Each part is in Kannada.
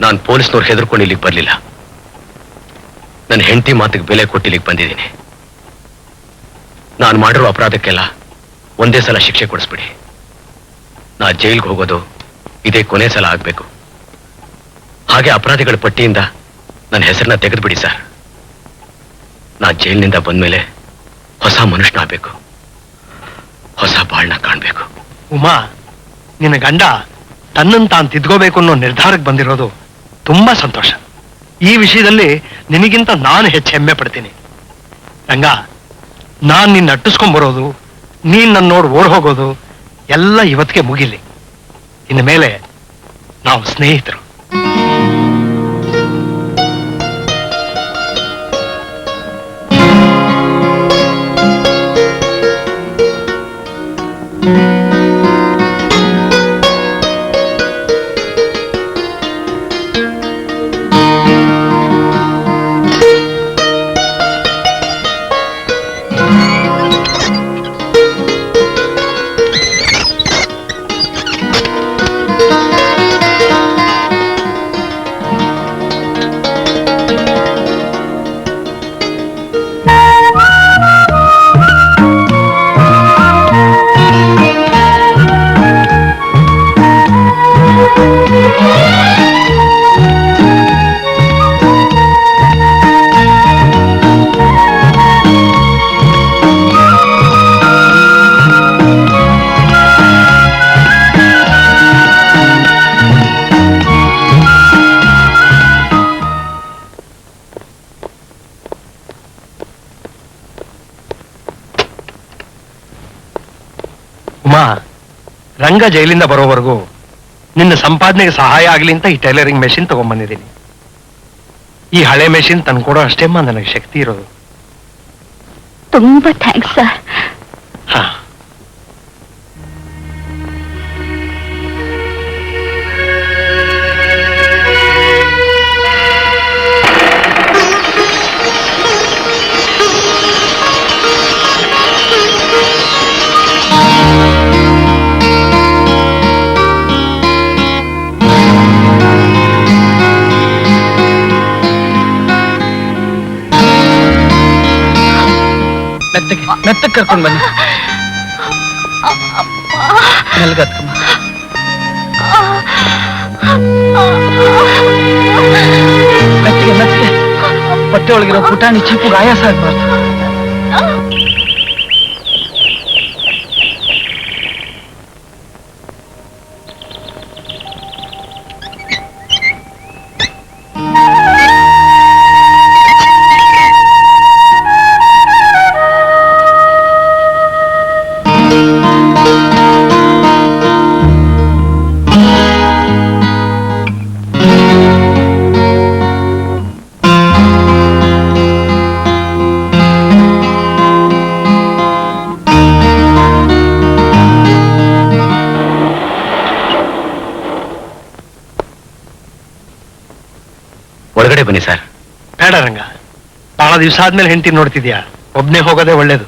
ನಾನು ಪೊಲೀಸ್ನವ್ರು ಹೆದರ್ಕೊಂಡು ಇಲ್ಲಿಗೆ ಬರಲಿಲ್ಲ. ನನ್ನ ಹೆಂಡತಿ ಮಾತಿಗೆ ಬೆಲೆ ಕೊಟ್ಟು ಇಲ್ಲಿಗೆ ಬಂದಿದ್ದೀನಿ. ನಾನು ಮಾಡಿರೋ ಅಪರಾಧಕ್ಕೆಲ್ಲ ಒಂದೇ ಸಲ ಶಿಕ್ಷೆ ಕೊಡಿಸ್ಬಿಡಿ. ನಾ ಜೈಲ್ಗೆ ಹೋಗೋದು ಇದೇ ಕೊನೆ ಸಲ ಆಗ್ಬೇಕು. ಹಾಗೆ ಅಪರಾಧಿಗಳ ಪಟ್ಟಿಯಿಂದ ನನ್ನ ಹೆಸರನ್ನ ತೆಗೆದುಬಿಡಿ ಸರ್. ನಾ ಜೈಲಿನಿಂದ ಬಂದ್ಮೇಲೆ ಹೊಸ ಮನುಷ್ಯನಾಗಬೇಕು, ಹೊಸ ಬಾಳ್ನ ಕಾಣ್ಬೇಕು. ಉಮಾ, ನಿನ್ನ ಗಂಡ ತನ್ನನ್ನು ತಾನು ತಿದ್ಕೋಬೇಕು ಅನ್ನೋ ನಿರ್ಧಾರಕ್ಕೆ ಬಂದಿರೋದು ತುಂಬಾ ಸಂತೋಷ. ಈ ವಿಷಯದಲ್ಲಿ ನಿನಗಿಂತ ನಾನು ಹೆಚ್ಚು ಹೆಮ್ಮೆ ಪಡ್ತೀನಿ. ರಂಗ, ನಾನ್ ನಿನ್ನ ಅಟ್ಟಿಸ್ಕೊಂಡ್ಬರೋದು, ನೀನ್ ನನ್ನ ನೋಡಿ ಓಡ್ ಹೋಗೋದು ಎಲ್ಲ ಇವತ್ತಿಗೆ ಮುಗಿಲಿ. ಇನ್ನು ಮೇಲೆ ನಾವು ಸ್ನೇಹಿತರು. ರಂಗ ಜೈಲಿಂದ ಬರೋವರೆಗೂ ನಿನ್ನ ಸಂಪಾದನೆಗೆ ಸಹಾಯ ಆಗಲಿ ಅಂತ ಈ ಟೈಲರಿಂಗ್ ಮೆಷಿನ್ ತಗೊಂಡ್ಬಂದಿದ್ದೀನಿ. ಈ ಹಳೆ ಮೆಷಿನ್ ತಂದ್ಕೊಡೋ ಅಷ್ಟೇಮ್ಮ ನನಗೆ ಶಕ್ತಿ ಇರೋದು. ತುಂಬಾ ಥ್ಯಾಂಕ್ಸ್ ಸರ್. ಹಾ, ಮೆತ್ತಗೆ ಕರ್ಕೊಂಡು ಬನ್ನಿ. ನಲ್ಗತ್ಕಮ್ಮ. ಮೆತ್ತಗೆ ಹೊಟ್ಟೆ ಒಳಗಿರೋ ಪುಟಾಣಿ ಚೀಪುಗೆ ಆಯಾಸ ಆಗ್ಬಾರ್ದು. ಒಳಗಡೆ ಬನ್ನಿ ಸರ್. ಬೇಡ ರಂಗ, ಬಹಳ ದಿವಸ ಆದ್ಮೇಲೆ ಹೆಂಡತಿ ನೋಡ್ತಿದ್ಯಾ, ಒಬ್ನೇ ಹೋಗೋದೇ ಒಳ್ಳೇದು.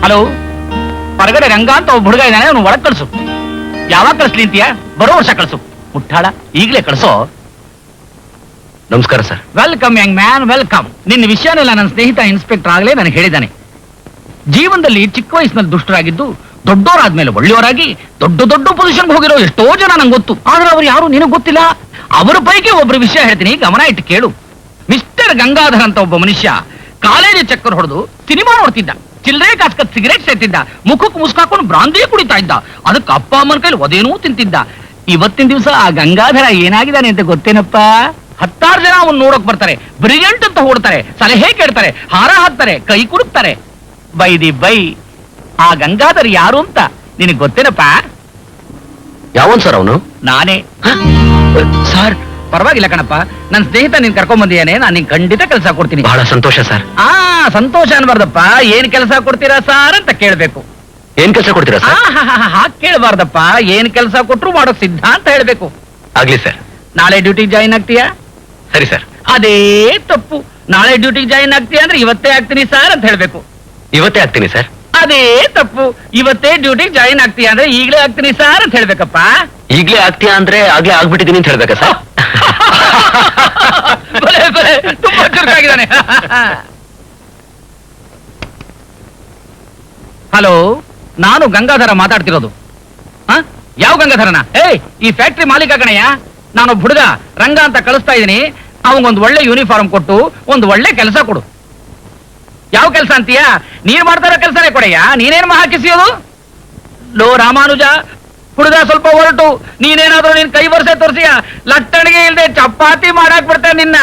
ಹಲೋ, ಹೊರಗಡೆ ರಂಗ ಅಂತ ಒಬ್ಬ ಹುಡುಗ ಇದ್ದಾನೆ, ಅವನು ಒಳಗ್ ಕಳ್ಸು. ಯಾವಾಗ ಕಳಿಸ್ಲಿ ಅಂತೀಯ? ಬರೋ ವರ್ಷ ಕಳ್ಸು. ಮುಟ್ಟಾಳ, ಈಗಲೇ ಕಳ್ಸೋ. ನಮಸ್ಕಾರ sir. Welcome Young man, welcome. ನಿನ್ನ ವಿಷಯನೆಲ್ಲ ನನ್ನ ಸ್ನೇಹಿತ ಇನ್ಸ್ಪೆಕ್ಟರ್ ಆಗ್ಲೇ ನನಗೆ ಹೇಳಿದ್ದಾನೆ. ಜೀವನದಲ್ಲಿ ಚಿಕ್ಕ ವಯಸ್ಸಿನಲ್ಲಿ ದುಷ್ಟರಾಗಿದ್ದು ದೊಡ್ಡವರಾದ್ಮೇಲೆ ಒಳ್ಳೆಯವರಾಗಿ ದೊಡ್ಡ ದೊಡ್ಡ ಪೊಸಿಷನ್ಗೆ ಹೋಗಿರೋ ಎಷ್ಟೋ ಜನ ನಂಗೆ ಗೊತ್ತು. ಆದ್ರೆ ಅವ್ರು ಯಾರು ನಿನಗೆ ಗೊತ್ತಿಲ್ಲ. ಅವರ ಪೈಕಿ ಒಬ್ಬರ ವಿಷಯ ಹೇಳ್ತೀನಿ, ಗಮನ ಇಟ್ಟು ಕೇಳು. ಮಿಸ್ಟರ್ ಗಂಗಾಧರ್ ಅಂತ ಒಬ್ಬ ಮನುಷ್ಯ ಕಾಲೇಜ್ ಚಕ್ಕರ್ ಹೊಡೆದು ಸಿನಿಮಾ ನೋಡ್ತಿದ್ದ, ಚಿಲ್ಲರೆ ಕಾಸ್ಕತ್ ಸಿಗರೇಟ್ ಸೇತಿದ್ದ, ಮುಖಕ್ಕೆ ಮುಸ್ಕಾಕೊಂಡು ಬ್ರಾಂದಿ ಕುಡಿತಾ ಇದ್ದ, ಅದಕ್ಕೆ ಅಪ್ಪ ಅಮ್ಮನ ಕೈಲಿ ಒದೇನೂ ತಿಂತಿದ್ದ. ಇವತ್ತಿನ ದಿವಸ ಆ ಗಂಗಾಧರ ಏನಾಗಿದ್ದಾನೆ ಅಂತ ಗೊತ್ತೇನಪ್ಪ? 10 ಜನ ಅವನು ನೋಡಕ್ ಬರ್ತಾರೆ, ಬ್ರಿಲಿಯಂಟ್ ಅಂತ ಹೊಡ್ತಾರೆ, ಸಲಹೆ ಕೇಳ್ತಾರೆ, ಹಾರ ಹಾಕ್ತಾರೆ, ಕೈ ಕುಡುಕ್ತಾರೆ. ಬೈ ಆ ಗಂಗಾಧರ್ ಯಾರು ಅಂತ ನಿನಗೆ ಗೊತ್ತೇನಪ್ಪ? ಯಾವನ್ ಸರ್ ಅವನು? ನಾನೇ. ಸರ್ ಪರವಾಗಿಲ್ಲ ಕಣಪ್ಪ, ನನ್ನ ಸ್ನೇಹಿತ ನೀನ್ ಕರ್ಕೊಂಡ್ ಬಂದಿಯಾನೆ, ನಾನು ನಿನ್ ಖಂಡಿತ ಕೆಲಸ ಕೊಡ್ತೀನಿ. ಬಹಳ ಸಂತೋಷ ಸರ್. ಸಂತೋಷ ಅನ್ಬಾರ್ದಪ್ಪ, ಏನ್ ಕೆಲಸ ಕೊಡ್ತೀರಾ ಸಾರ್ ಅಂತ ಕೇಳ್ಬೇಕು. ಏನ್ ಕೆಲಸ ಕೊಡ್ತೀರಾ ಸರ್? ಹಾಗೆ ಕೇಳಬಾರ್ದಪ್ಪ, ಏನ್ ಕೆಲಸ ಕೊಟ್ರು ಮಾಡೋಕ್ ಸಿದ್ಧ ಅಂತ ಹೇಳ್ಬೇಕು. ಆಗ್ಲಿ ಸರ್. ನಾಳೆ ಡ್ಯೂಟಿಗೆ ಜಾಯಿನ್ ಆಗ್ತೀಯಾ? ಸರಿ ಸರ್. ಅದೇ ತಪ್ಪು. ನಾಳೆ ಡ್ಯೂಟಿಗೆ ಜಾಯಿನ್ ಆಗ್ತೀಯಾ ಅಂದ್ರೆ ಇವತ್ತೇ ಆಗ್ತೀನಿ ಸಾರ್ ಅಂತ ಹೇಳ್ಬೇಕು. ಇವತ್ತೇ ಆಗ್ತೀನಿ ಸರ್. ಅದೇ ತಪ್ಪು. ಇವತ್ತೇ ಡ್ಯೂಟಿಗೆ ಜಾಯಿನ್ ಆಗ್ತೀಯಾ ಅಂದ್ರೆ ಈಗಲೇ ಆಗ್ತೀನಿ ಸಾರ್ ಅಂತ ಹೇಳ್ಬೇಕಪ್ಪ. ಈಗ್ಲೇ ಆಗ್ತೀಯಾ ಅಂದ್ರೆ ಆಗ್ಲೇ ಆಗ್ಬಿಟ್ಟಿದೀನಿ ಅಂತ ಹೇಳ್ಬೇಕಾ ಸರ್? ತುಂಬಾ ಚುರುಕಾಗಿದ್ದಾನೆ. ಹಲೋ, ನಾನು ಗಂಗಾಧರ ಮಾತಾಡ್ತಿರೋದು. ಯಾವ ಗಂಗಾಧರನ? ಈ ಫ್ಯಾಕ್ಟ್ರಿ ಮಾಲೀಕ ಕಣಯ್ಯ. ನಾನೊಬ್ಬ ಹುಡುಗ ರಂಗ ಅಂತ ಕಳಿಸ್ತಾ ಇದ್ದೀನಿ. ಅವನಿಗೊಂದು ಒಳ್ಳೆ ಯೂನಿಫಾರ್ಮ್ ಕೊಟ್ಟು ಒಂದು ಒಳ್ಳೆ ಕೆಲಸ ಕೊಡು. ಯಾವ ಕೆಲಸ ಅಂತೀಯ? ನೀನ್ ಮಾಡ್ತಾ ಇರೋ ಕೆಲಸನೇ ಕೊಡಯ್ಯ. ನೀನೇನ್ ಹಾಕಿಸಿಯೋದು? ಲೋ ರಾಮಾನುಜ, ಹುಡುಗ ಸ್ವಲ್ಪ ಹೊರಟು, ನೀನೇನಾದ್ರೂ ನಿನ್ ಕೈ ವರ್ಷ ತೋರಿಸಿಯ ಲಟ್ಟಣಿಗೆ ಇಲ್ದೆ ಚಪಾತಿ ಮಾಡಾಕ್ ಬಿಡ್ತೇನೆ ನಿನ್ನ.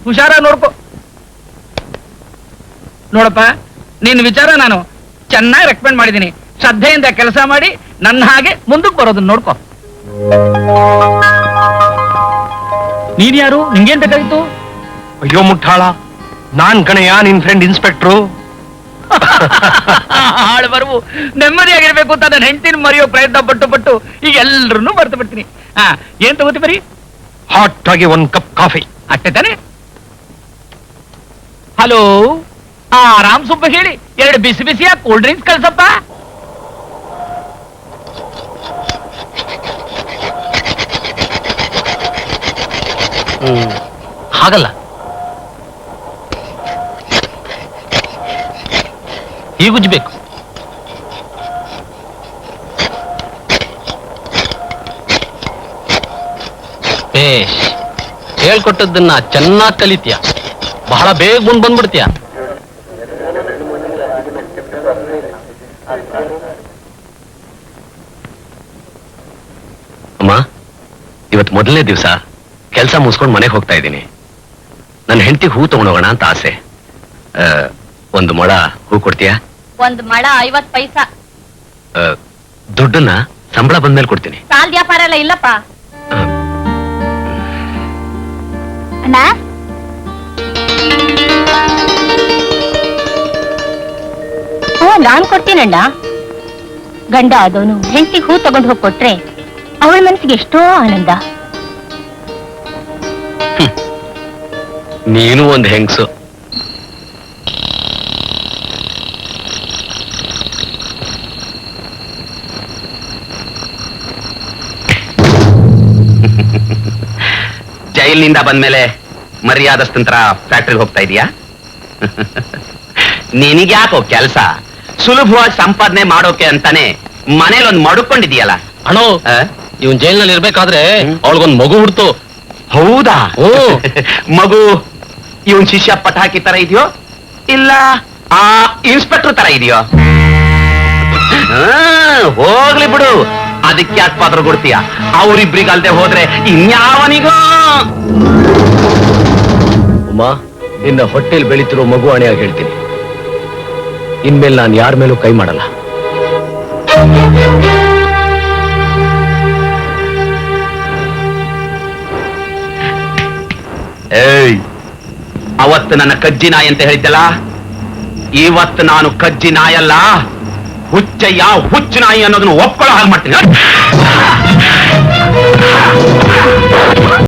ಹುಷಾರಾಗಿ ನೋಡ್ಕೊ. ನೋಡಪ್ಪ, ನಿನ್ ವಿಚಾರ ನಾನು ಚೆನ್ನಾಗಿ ರೆಕಮೆಂಡ್ ಮಾಡಿದ್ದೀನಿ. ಶ್ರದ್ಧೆಯಿಂದ ಕೆಲಸ ಮಾಡಿ ನನ್ನ ಹಾಗೆ ಮುಂದಕ್ಕೆ ಬರೋದನ್ನ ನೋಡ್ಕೊ. ನೀನ್ ಯಾರು? ನಿಂಗೇನ್ ಬೇಕಾಗಿತ್ತು? ಅಯ್ಯೋ ಮುಟ್ಟಾಳ, ನಾನ್ ಕಣಯ್ಯ ನಿನ್ ಫ್ರೆಂಡ್ ಇನ್ಸ್ಪೆಕ್ಟ್ರು. ಹಾಳು ಬರುವು. ನೆಮ್ಮದಿಯಾಗಿರ್ಬೇಕು ಅಂತ ನನ್ನ ಹೆಂಡತಿನ ಮರೆಯೋ ಪ್ರಯತ್ನ ಪಟ್ಟು ಈಗ ಎಲ್ರನ್ನೂ ಬರ್ತು ಬಿಡ್ತೀನಿ. ಏನ್ ತಗೋತಿ ಬರೀ? ಹಾಟ್ ಆಗಿ 1 ಕಪ್ ಕಾಫಿ ಅಷ್ಟೇ ತಾನೆ? ಹಲೋ, ರಾಮ್ ಸುಬ್ಬ ಹೇಳಿ 2 ಬಿಸಿ ಬಿಸಿಯ ಕೂಲ್ ಡ್ರಿಂಕ್ಸ್ ಕಳ್ಸಪ್ಪ. ಹಾಗಲ್ಲ, ಈಗ ಉಜ್ಬೇಕು. ಬೇಷ್, ಹೇಳ್ಕೊಟ್ಟದ್ದನ್ನ ಚೆನ್ನಾಗಿ ಕಲಿತೀಯ. ಬಹಳ ಬೇಗ ಮುಂದ್ ಬಂದ್ಬಿಡ್ತೀಯ. ಅಮ್ಮ, ಇವತ್ತು ಮೊದಲನೇ ದಿವಸ ಕೆಲಸ ಮುಗಿಸ್ಕೊಂಡು ಮನೆಗೆ ಹೋಗ್ತಾ ಇದ್ದೀನಿ. ನನ್ನ ಹೆಂಡತಿಗೆ ಹೂ ತಗೊಂಡೋಗೋಣ ಅಂತ ಆಸೆ. 1 ಮೊಳ ಹೂ ಕೊಡ್ತೀಯಾ? 1 ಮೊಳ 50 ಪೈಸಾ. ದುಡ್ಡನ್ನ ಸಂಬಳ ಬಂದ್ಮೇಲೆ ಕೊಡ್ತೀನಿ. ಸಾಲ್ ವ್ಯಾಪಾರ ಎಲ್ಲ ಇಲ್ಲಪ್ಪ. ಅಣ್ಣ, ನಾನ್ ಕೊಡ್ತೀನಣ್ಣ. ಗಂಡ ಆದವನು ಹೆಂಡತಿಗೆ ಹೂ ತಗೊಂಡು ಹೋಗಿ ಕೊಟ್ರೆ ಅವಳ ಮನಸ್ಸಿಗೆ ಎಷ್ಟೋ ಆನಂದ. ನೀನು ಒಂದು ಹೆಂಗಸು. ಜೈಲಿನಿಂದ ಬಂದ್ಮೇಲೆ ಮರ್ಯಾದಸ್ತಂತ್ರ ಫ್ಯಾಕ್ಟ್ರಿಗೆ ಹೋಗ್ತಾ ಇದೀಯಾ? ನಿನಗ್ಯಾಕೋ ಕೆಲಸ? ಸುಲಭವಾಗಿ ಸಂಪಾದನೆ ಮಾಡೋಕೆ ಅಂತಾನೆ ಮನೇಲಿ ಒಂದು ಮಡುಕೊಂಡಿದೀಯಲ್ಲ. ಅಣ್ಣೋ, ಇವನ್ ಜೈಲ್ನಲ್ಲಿ ಇರ್ಬೇಕಾದ್ರೆ ಅವಳಿಗೊಂದು ಮಗು ಹುಡ್ತು. ಹೌದಾ? ಮಗು ಇವನ್ ಶಿಷ್ಯ ಪಟಾಕಿ ತರ ಇದೆಯೋ ಇಲ್ಲ ಆ ಇನ್ಸ್ಪೆಕ್ಟರ್ ತರ ಇದೆಯೋ? ಹೋಗ್ಲಿ ಬಿಡು, ಅದಕ್ಕೆ ಯಾಕೆ ಪಾತ್ರ ಕೊಡ್ತೀಯ? ಅವರಿಬ್ರಿಗಲ್ದೆ ಹೋದ್ರೆ ಇನ್ಯಾವನಿಗೋ. ಅಮ್ಮ, ನಿನ್ನ ಹೊಟ್ಟೆಲ್ ಬೆಳೀತಿರೋ ಮಗು ಅಣೆಯಾಗಿ ಹೇಳ್ತೀನಿ, ಇನ್ಮೇಲೆ ನಾನು ಯಾರ ಮೇಲೂ ಕೈ ಮಾಡಲ್ಲ. ಏಯ್, ಅವತ್ತು ನನ್ನ ಕಜ್ಜಿ ನಾಯಿ ಅಂತ ಹೇಳಿದ್ದಲ್ಲ, ಇವತ್ತು ನಾನು ಕಜ್ಜಿ ನಾಯಲ್ಲ, ಹುಚ್ಚಯ್ಯ ಹುಚ್ಚು ನಾಯಿ ಅನ್ನೋದನ್ನ ಒಪ್ಕೊಳ್ಳೋ ಹಾಗೆ ಮಾಡ್ತೀನಿ.